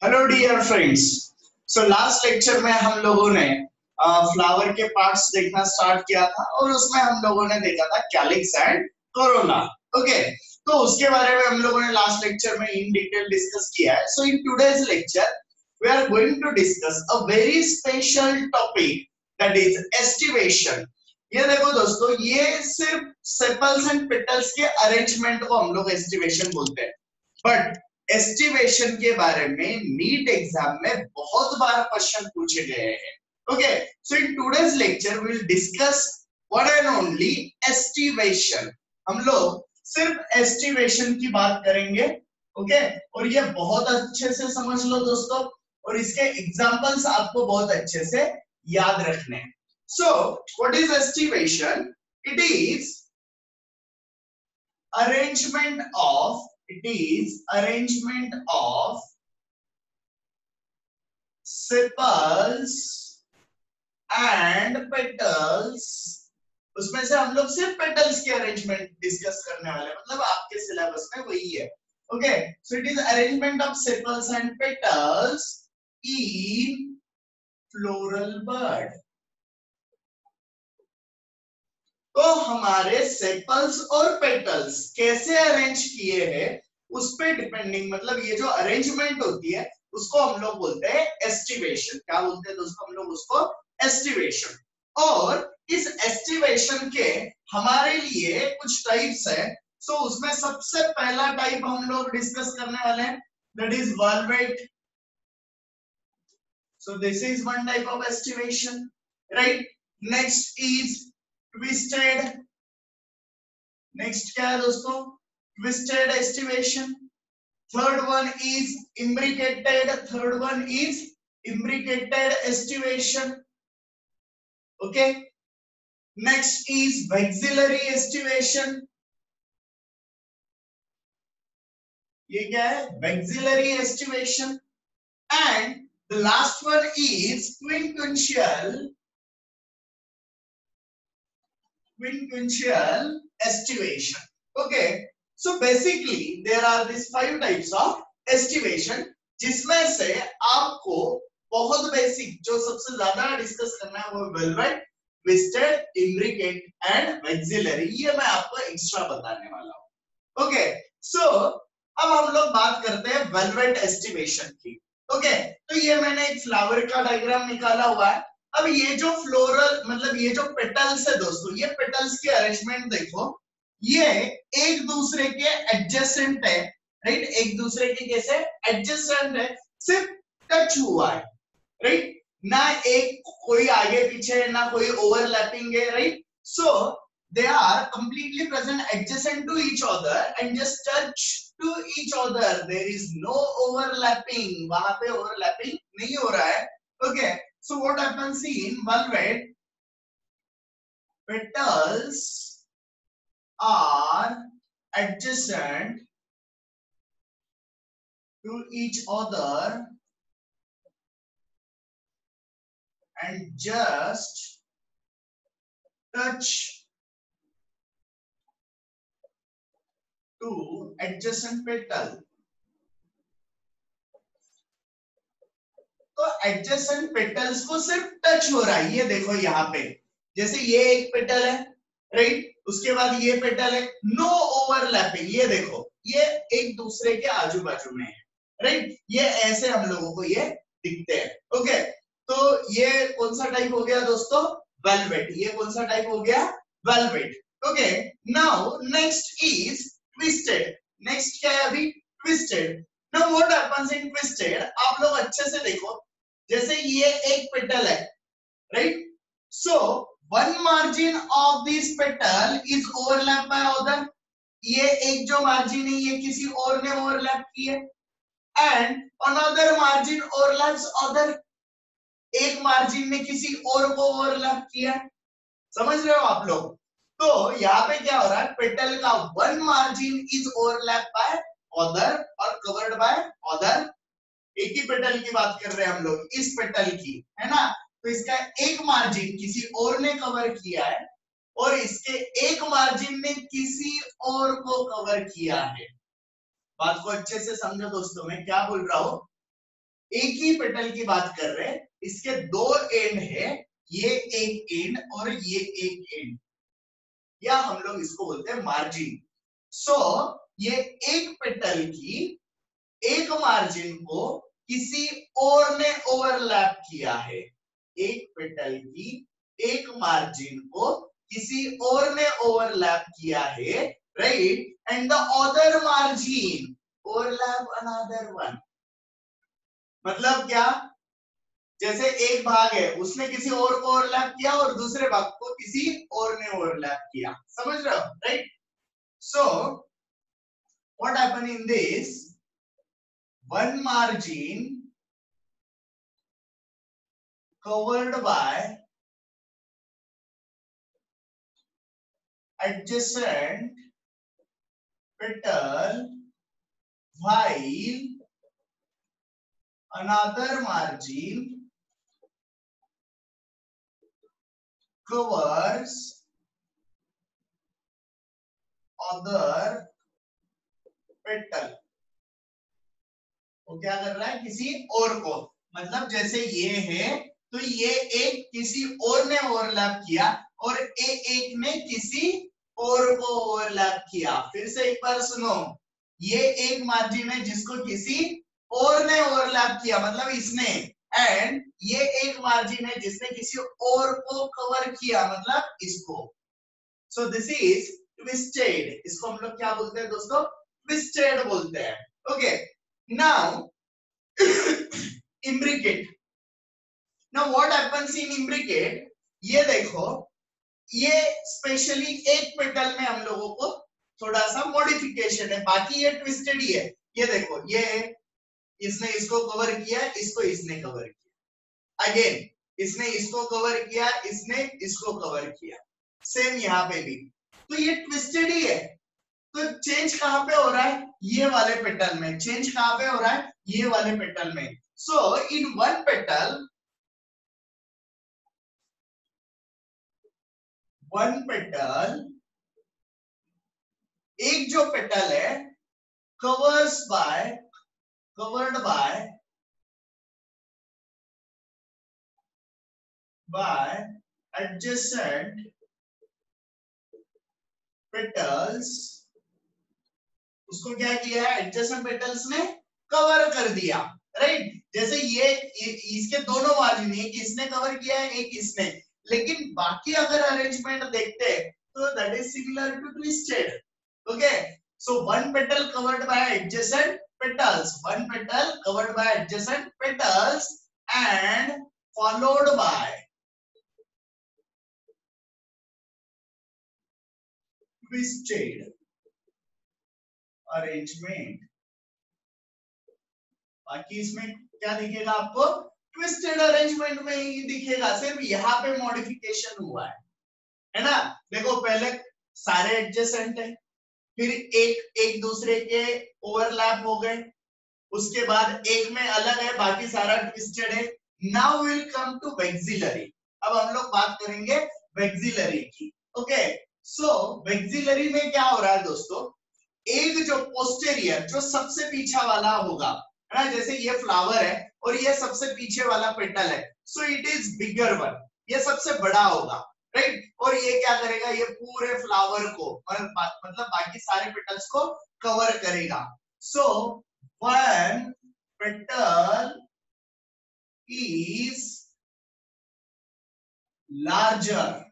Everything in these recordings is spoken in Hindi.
Hello dear friends. So last lecture में हम लोगों ने फ्लावर के पार्ट्स देखना स्टार्ट किया था और उसमें हम लोगों ने देखा था कैलिक्स एंड कोरोना। ओके, तो उसके बारे में हम लोगों ने लास्ट लेक्चर में इन डिटेल डिस्कस किया है। So in today's lecture we are going to discuss a very special topic that is aestivation. ये देखो दोस्तों, ये सिर्फ सेपल्स एंड पेटल्स के अरेंजमेंट को हम लोग एस्टिवेशन बोलते हैं, बट एस्टिमेशन के बारे में नीट एग्जाम में बहुत बार क्वेश्चन पूछे गए हैं। Okay, so in today's lecture we will discuss one and only estivation. हम लोग सिर्फ एस्टिमेशन की बात करेंगे। ओके, और ये बहुत अच्छे से समझ लो दोस्तों, और इसके एग्जांपल्स आपको बहुत अच्छे से याद रखने हैं। So what is estimation? It is arrangement of sepals and petals। उसमें से हम लोग सिर्फ पेटल्स के अरेंजमेंट डिस्कस करने वाले हैं, मतलब आपके सिलेबस में वही है। Okay, so it is arrangement of sepals and petals in floral bird. तो हमारे सेपल्स और पेटल्स कैसे अरेंज किए हैं उस पे डिपेंडिंग, मतलब ये जो अरेंजमेंट होती है उसको हम लोग बोलते हैं एस्टिवेशन। क्या बोलते हैं दोस्तों? हम लोग उसको एस्टिवेशन। और इस एस्टिवेशन के हमारे लिए कुछ टाइप्स है। सो उसमें सबसे पहला टाइप हम लोग डिस्कस करने वाले हैं, that is velvet. So this is one type of aestivation, right. Next is twisted. Next क्या है दोस्तों? Twisted aestivation. Third one is imbricated estivation. Okay, next is vexillary estivation. ये क्या है? vexillary estivation. And the last one is quinquncial estivation. Okay, so basically there are these 5 types of estivation, जिसमें से आपको बहुत बेसिक जो सबसे ज्यादा डिस्कस करना है वो velvet, twisted, imbricate and vexillary। ये मैं आपको एक्स्ट्रा बताने वाला हूँ। ओके, सो अब हम लोग बात करते हैं वेलवेट एस्टिवेशन की। ओके, तो ये मैंने एक फ्लावर का डायग्राम निकाला हुआ है। अब ये जो फ्लोरल, मतलब ये जो पेटल्स है दोस्तों, ये पेटल्स के अरेंजमेंट देखो, ये एक दूसरे के एडजेसेंट है, राइट। एक दूसरे के कैसे एडजेसेंट है, सिर्फ टच हुआ है, राइट। ना एक कोई आगे पीछे है, ना कोई ओवरलैपिंग है, right. So they are completely present adjacent to each other and just touch to each other. There is no overlapping. वहां पे overlapping नहीं हो रहा है। Okay, so what happens in velvet? Petals are adjacent to each other and just touch to adjacent petal। तो एडजेसेंट पेटल्स को सिर्फ टच हो रहा है। ये देखो यहाँ पे, जैसे ये एक पेटल है, राइट, उसके बाद ये पेटल है, नो ओवरलैपिंग। ये देखो, ये एक दूसरे के आजू बाजू में है, राइट। ये ऐसे हम लोगों को ये दिखते हैं। ओके, तो ये कौन सा टाइप हो गया दोस्तों? वेलवेट। ये कौन सा टाइप हो गया? Velvet. Okay, now next is twisted. Next क्या है अभी? Twisted. Now what happens in twisted? आप लोग अच्छे से देखो, जैसे ये एक पेटल है, right. So one margin of this petal is overlap by other. ये एक जो मार्जिन है ये किसी और ने ओवरलैप की है, and another margin overlaps other. एक मार्जिन ने किसी और को ओवरलैप किया। समझ रहे हो आप लोग? तो यहाँ पे क्या हो रहा है? पेटल का one margin is overlap by other और कवर्ड बाय अदर। एक ही पेटल की बात कर रहे हैं हम लोग, इस पेटल की, है ना। तो इसका एक मार्जिन किसी और ने कवर किया है और इसके एक मार्जिन ने किसी और को कवर किया है। बात को अच्छे से समझो दोस्तों, मैं क्या बोल रहा हूं। एक ही पेटल की बात कर रहे हैं, इसके दो एंड है, ये एक एंड और ये एक एंड, या हम लोग इसको बोलते हैं मार्जिन। सो ये एक पेटल की एक मार्जिन को किसी और ने ओवरलैप किया है, एक पेटल की एक मार्जिन को किसी और ने ओवरलैप किया है, right, and the other margin overlap another one. मतलब क्या, जैसे एक भाग है उसने किसी और को ओवरलैप किया और दूसरे भाग को किसी और ने ओवरलैप किया, समझ रहे हो, right. So what happen in this, one margin covered by adjacent petal while another margin covers other petal। वो क्या कर रहा है, किसी और को, मतलब जैसे ये है तो ये एक किसी और ने ओवरलैप किया और एक ने किसी और को ओवरलैप किया। फिर से एक बार सुनो, ये एक मार्जिन है जिसको किसी और ने ओवरलैप किया, मतलब इसने, एंड ये एक मार्जिन है जिसने किसी और को कवर किया, मतलब इसको। सो दिस इज ट्विस्टेड, इसको हम लोग क्या बोलते हैं दोस्तों, ट्विस्टेड बोलते हैं। Okay, now imbricate। Now what happens in imbricate, ये देखो, ये स्पेशली एक पेटल में हम लोगों को थोड़ा सा मॉडिफिकेशन है, बाकी ये ट्विस्टेड ही है। ये देखो, ये इसने इसको कवर किया, इसको इसने कवर किया, अगेन इसने इसको कवर किया, इसने इसको कवर किया, सेम यहाँ पे भी, तो ये ट्विस्टेड ही है। तो चेंज कहां पे हो रहा है, ये वाले पेटल में। चेंज कहां पे हो रहा है, ये वाले पेटल में। सो इन वन पेटल, एक जो पेटल है कवर्ड बाय एडजेसेंट पेटल्स, उसको क्या किया है, एडजेसेंट पेटल्स ने कवर कर दिया, राइट। जैसे ये इसके दोनों मार्जिन, एक इसने कवर किया है, एक इसने, लेकिन बाकी अगर अरेंजमेंट देखते हैं तो that is similar to twisted. Okay, so one petal covered by adjacent petals, one petal covered by adjacent petals and followed by twisted arrangement। बाकी इसमें क्या दिखेगा आपको, ट्विस्टेड अरेंजमेंट में ही दिखेगा, सिर्फ यहाँ पे मॉडिफिकेशन हुआ है ना। देखो पहले सारे एडजेसेंट है, फिर एक दूसरे के ओवरलैप हो गए, उसके बाद एक में अलग है, बाकी सारा ट्विस्टेड है। Now will come to vexillary. अब हम लोग बात करेंगे वेक्सिलरी की। ओके, सो वेक्सिलरी में क्या हो रहा है दोस्तों, एक जो पोस्टेरियर, जो सबसे पीछा वाला होगा, है ना, जैसे ये फ्लावर है और ये सबसे पीछे वाला पेटल है, so it is bigger one, ये सबसे बड़ा होगा, राइट। और ये क्या करेगा, ये पूरे फ्लावर को मतलब बाकी सारे पेटल्स को कवर करेगा। सो वन पेटल इज लार्जर,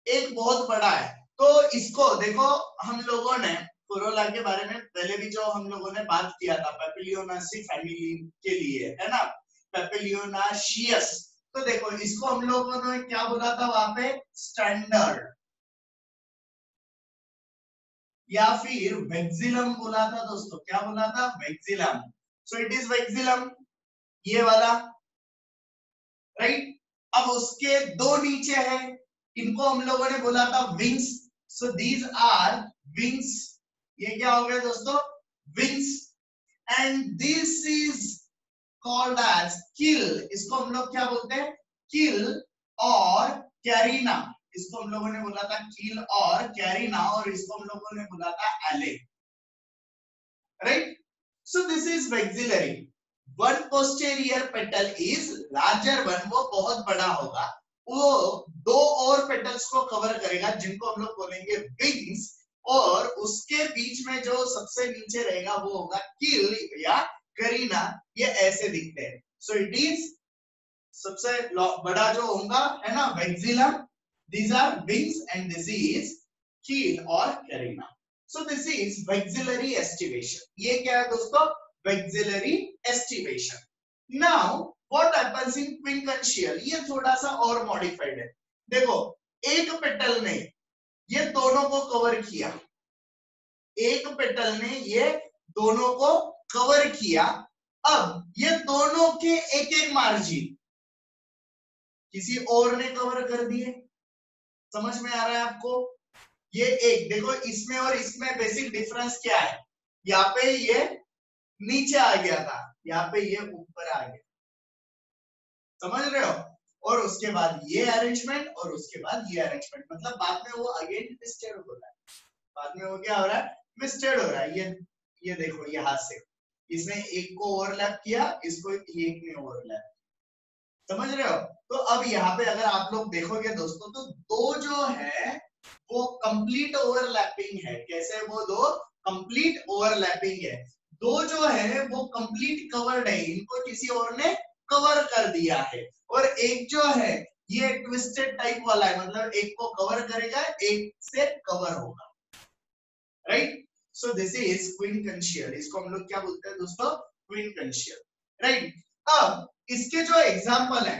एक बहुत बड़ा है। तो इसको देखो, हम लोगों ने कोरोला के बारे में पहले भी जो हम लोगों ने बात किया था, पेपिलियोनासी फैमिली के लिए, है ना, पेपिलियोनाशियस। तो देखो इसको हम लोगों ने क्या बोला था वहां पे, स्टैंडर्ड, या फिर वेक्सिलम बोला था दोस्तों। क्या बोला था, वेक्सिलम। सो इट इज वेक्सिलम, ये वाला, राइट। अब उसके दो नीचे है, इनको हम लोगों ने बोला था wings. So these are wings, ये क्या हो गया दोस्तों, wings. And this is called as keel, इसको हम लोग क्या बोलते हैं, किल और कैरिना। इसको हम लोगों ने बोला था किल और कैरिना, और इसको हम लोगों ने बोला था एले, right. So this is vexillary. One posterior petal is larger one, वो बहुत बड़ा होगा, वो दो और पेटल्स को कवर करेगा जिनको हम लोग बोलेंगे विंग्स, और उसके बीच में जो सबसे नीचे रहेगा वो होगा किल या करीना, ये ऐसे दिखते हैं। सो इट इज सबसे बड़ा जो होगा है ना वैक्सिलम, these are wings and this is keel or carina. So this is maxillary estivation. ये क्या है दोस्तों? Maxillary estivation. Now what happens in quincuntial? ये थोड़ा सा और modified है। देखो एक पेटल ने ये दोनों को कवर किया, एक पेटल ने ये दोनों को कवर किया, अब ये दोनों के एक एक मार्जिन किसी और ने कवर कर दिए। समझ में आ रहा है आपको? ये एक देखो, इसमें और इसमें बेसिक डिफरेंस क्या है? यहाँ पे ये नीचे आ गया था, यहाँ पे ये ऊपर आ गया, समझ रहे हो? और उसके बाद ये अरेंजमेंट और उसके बाद ये अरेंजमेंट, मतलब बाद में वो अगेन ट्विस्टेड हो रहा है, बाद में वो क्या हो रहा है? ट्विस्टेड हो रहा है। ये देखो यहाँ से इसने एक को ओवरलैप किया, इसको एक ने ओवरलैप, समझ रहे हो? तो अब यहाँ पे अगर आप लोग देखोगे दोस्तों, तो दो जो है वो कंप्लीट ओवरलैपिंग है। कैसे? वो दो कंप्लीट ओवरलैपिंग है, दो जो है वो कंप्लीट कवर्ड है, इनको किसी और ने कवर कर दिया है, और एक जो है ये ट्विस्टेड टाइप वाला है, मतलब एक को कवर करेगा, एक से कवर होगा, right? So this is quincuncial, इसको हम लोग क्या बोलते हैं दोस्तों? Quincuncial, right? अब इसके जो एग्जांपल है,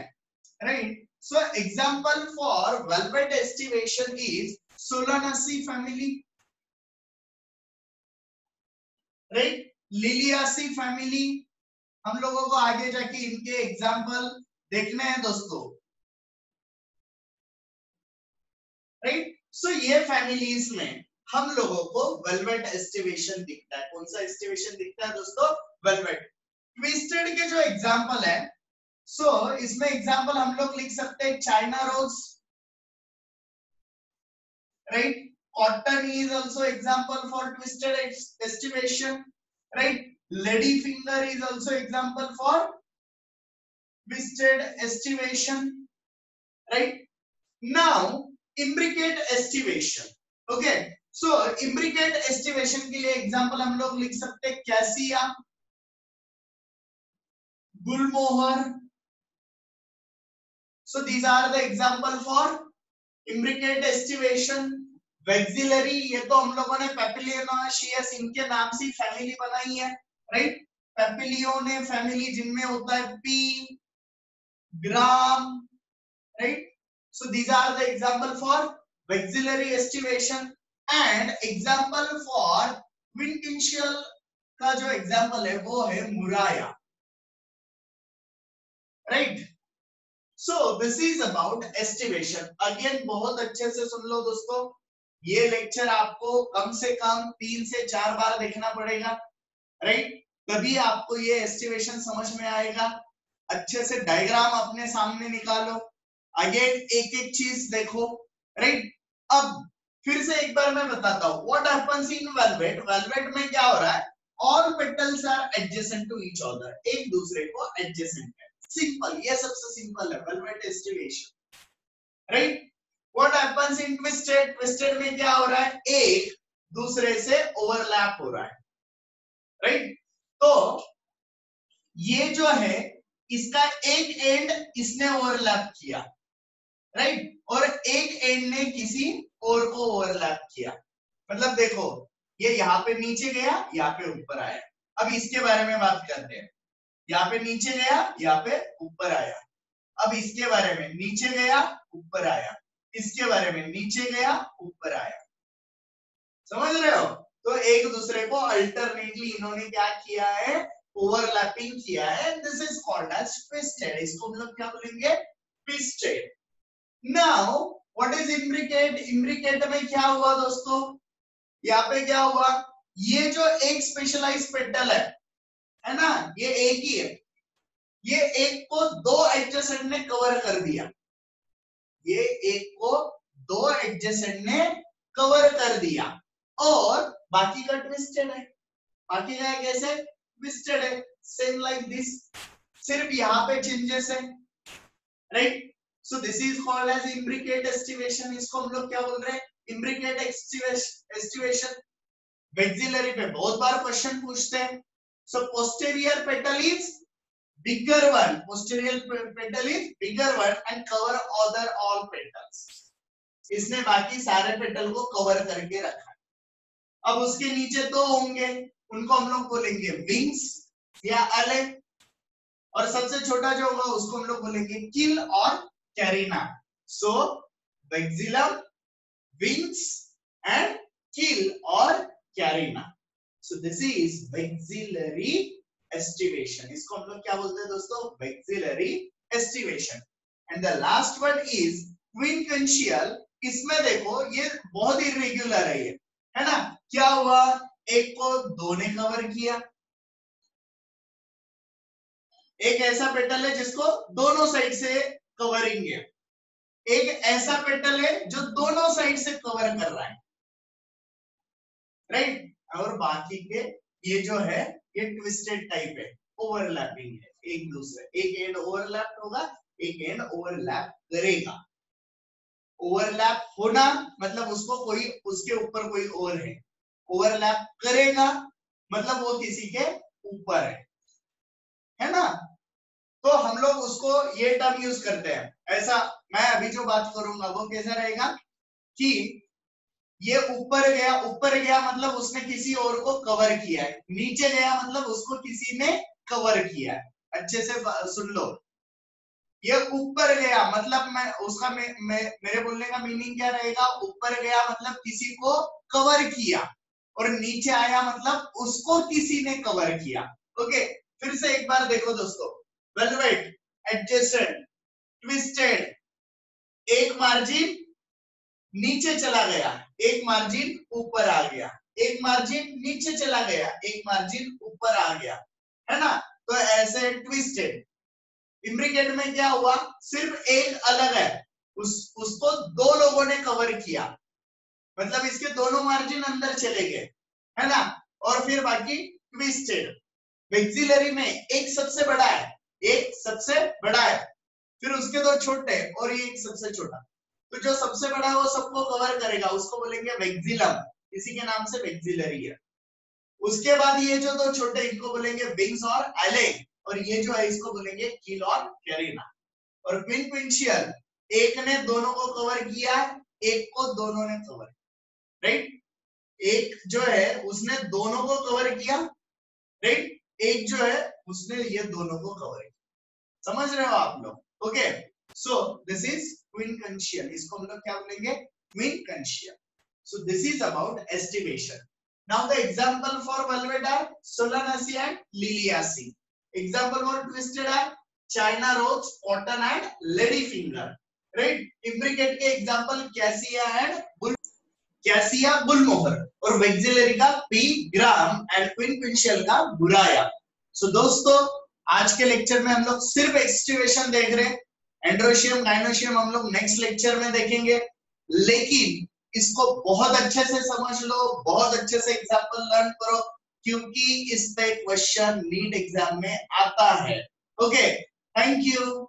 right? So example for valvate aestivation is Solanaceae family, right? Liliaceae family. हम लोगों को आगे जाके इनके एग्जांपल देखने हैं दोस्तों, राइट? सो ये फैमिलीज में हम लोगों को वेलवेट एस्टिवेशन दिखता है। कौन सा एस्टिवेशन दिखता है दोस्तों? वेलवेट। ट्विस्टेड के जो एग्जांपल है, सो इसमें एग्जांपल हम लोग लिख सकते हैं China rose, right? Cotton is also example for twisted estivation, right? Lady finger is also example for twisted estivation, right? Now imbricate estivation, okay? So imbricate estivation के लिए एग्जांपल हम लोग लिख सकते हैं cassia, Gulmohar. So these are the example for imbricate estivation. Vexillary, ये तो हम लोगों ने Papilionaceae इनके नाम से फैमिली बनाई है, राइट? Papilione फैमिली जिनमें होता है P, gram, right? So these are the example for vexillary estivation, and example for quincuntial का जो example है वो है मुराया, right? So this is about estivation. Again बहुत अच्छे से सुन लो दोस्तों, ये लेक्चर आपको कम से कम 3 से 4 बार देखना पड़ेगा, राइट? तभी आपको ये एस्टिमेशन समझ में आएगा। अच्छे से डायग्राम अपने सामने निकालो, अगेन एक एक चीज देखो, राइट? अब फिर से एक बार मैं बताता हूँ what happens in valvate. Valvate में क्या हो रहा है? All petals are adjacent to each other, एक दूसरे को एडजेसेंट है, सिंपल, ये सबसे सिंपल है velvet estimation, right? What happens in twisted. Twisted में क्या हो रहा है? एक दूसरे से ओवरलैप हो रहा है, राइट? तो ये जो है इसका एक एंड इसने ओवरलैप किया, राइट? और एक एंड ने किसी और को ओवरलैप किया, मतलब देखो ये यहाँ पे नीचे गया, यहाँ पे ऊपर आया। अब इसके बारे में बात करते हैं, यहाँ पे नीचे गया, यहाँ पे ऊपर आया। अब इसके बारे में नीचे गया, ऊपर आया, इसके बारे में नीचे गया, ऊपर आया, समझ रहे हो? तो एक दूसरे को अल्टरनेटली इन्होंने क्या किया है? ओवरलैपिंग किया है। This is called as twisted, इसको हम लोग क्या बोलेंगे? Twisted. Now what is imbricate. Imbricate में क्या हुआ दोस्तों? यहाँ पे क्या हुआ? ये जो एक स्पेशलाइज पेटल है ना, ये एक ही है, ये एक को दो एडजेसेंट ने कवर कर दिया, ये एक को दो एडजेसेंट ने कवर कर दिया, और बाकी का ट्विस्टेड है। बाकी का कैसे? ट्विस्टेड है। सेम लाइक दिस, सिर्फ यहाँ पे चेंजेस है, right. So this is called as imbricate estivation. इसको हम लोग क्या बोल रहे हैं, इम्ब्रिकेट एस्टिवेशन। मैक्सिलरी पे बहुत बार क्वेश्चन पूछते हैं। So posterior petal is bigger one, posterior petal is bigger one and cover other all petals। इसने बाकी सारे पेटल को कवर करके रखा है। अब उसके नीचे दो होंगे, उनको हम लोग बोलेंगे विंग्स या अले, और सबसे छोटा जो होगा उसको हम लोग बोलेंगे किल और carina. So vexillum, wings and keel और carina. So this is vexillary aestivation. इसको हम लोग क्या बोलते हैं दोस्तों, vexillary aestivation. And the last word is quincuncial. इसमें देखो ये बहुत इरेग्युलर है, ये है ना। क्या हुआ, एक को दो ने कवर किया, एक ऐसा पेटल है जिसको दोनों साइड से कवरिंग है, एक ऐसा पेटल है जो दोनों साइड से कवर कर रहा है, राइट। और बाकी के ये जो है ये ट्विस्टेड टाइप है, ओवरलैपिंग है एक दूसरे, एक एंड ओवरलैप होगा, एक एंड ओवरलैप करेगा। ओवरलैप होना मतलब उसको कोई, उसके ऊपर कोई और है, ओवरलैप करेगा मतलब वो किसी के ऊपर है ना। तो हम लोग उसको ये टर्म यूज करते हैं ऐसा। मैं अभी जो बात करूंगा वो कैसा रहेगा कि ये ऊपर गया, ऊपर गया मतलब उसने किसी और को कवर किया है, नीचे गया मतलब उसको किसी ने कवर किया है। अच्छे से सुन लो, ये ऊपर गया मतलब मैं उसका मेरे बोलने का मीनिंग क्या रहेगा, ऊपर गया मतलब किसी को कवर किया, और नीचे आया मतलब उसको किसी ने कवर किया। ओके, फिर से एक बार देखो दोस्तों, वेलवेट, एडजेसेंट, ट्विस्टेड, एक मार्जिन नीचे चला गया, एक मार्जिन ऊपर आ गया, एक मार्जिन नीचे चला गया, एक मार्जिन ऊपर आ गया, है ना। तो ऐसे ट्विस्टेड। इम्ब्रिकेट में क्या हुआ, सिर्फ एक अलग है, उसको दो लोगों ने कवर किया, मतलब इसके दोनों मार्जिन अंदर चले गए, है ना। और फिर बाकी ट्विस्टेड। वैक्सिलरी में एक सबसे बड़ा है, एक सबसे बड़ा है, फिर उसके दो छोटे और ये एक सबसे छोटा। तो जो सबसे बड़ा है वो सबको कवर करेगा, उसको बोलेंगे वैक्सिलम, इसी के नाम से वैक्सिलरी है। उसके बाद ये जो दो छोटे इनको बोलेंगे विंग्स और एले, और ये जो है इसको बोलेंगे किल और कैरिना। और क्विनक्विंशियल, एक ने दोनों को कवर किया, एक को दोनों ने कवर, राइट। एक जो है उसने दोनों को कवर किया, राइट, एक जो है उसने ये दोनों को कवर किया। समझ रहे हो आप लोग? Okay, so this is quincuncial. इसको हम लोग क्या बोलेंगे, quincuncial. So this is about aestivation. Now the example for velvet are Solanaceae and Liliaceae. Example for twisted are China rose, cotton and ladyfinger. Right? Imbricate के example Cassia and Cassia बुलमोहर, और वैक्सिलरी का P ग्राम एंड क्विनक्विंशियल का बुराया। So दोस्तों आज के लेक्चर में हम लोग सिर्फ एस्टिवेशन देख रहे हैं, एंड्रोशियम गाइनोशियम हम लोग नेक्स्ट लेक्चर में देखेंगे। लेकिन इसको बहुत अच्छे से समझ लो, बहुत अच्छे से एग्जाम्पल लर्न करो, क्योंकि इस पे क्वेश्चन नीट एग्जाम में आता है। Okay, thank you.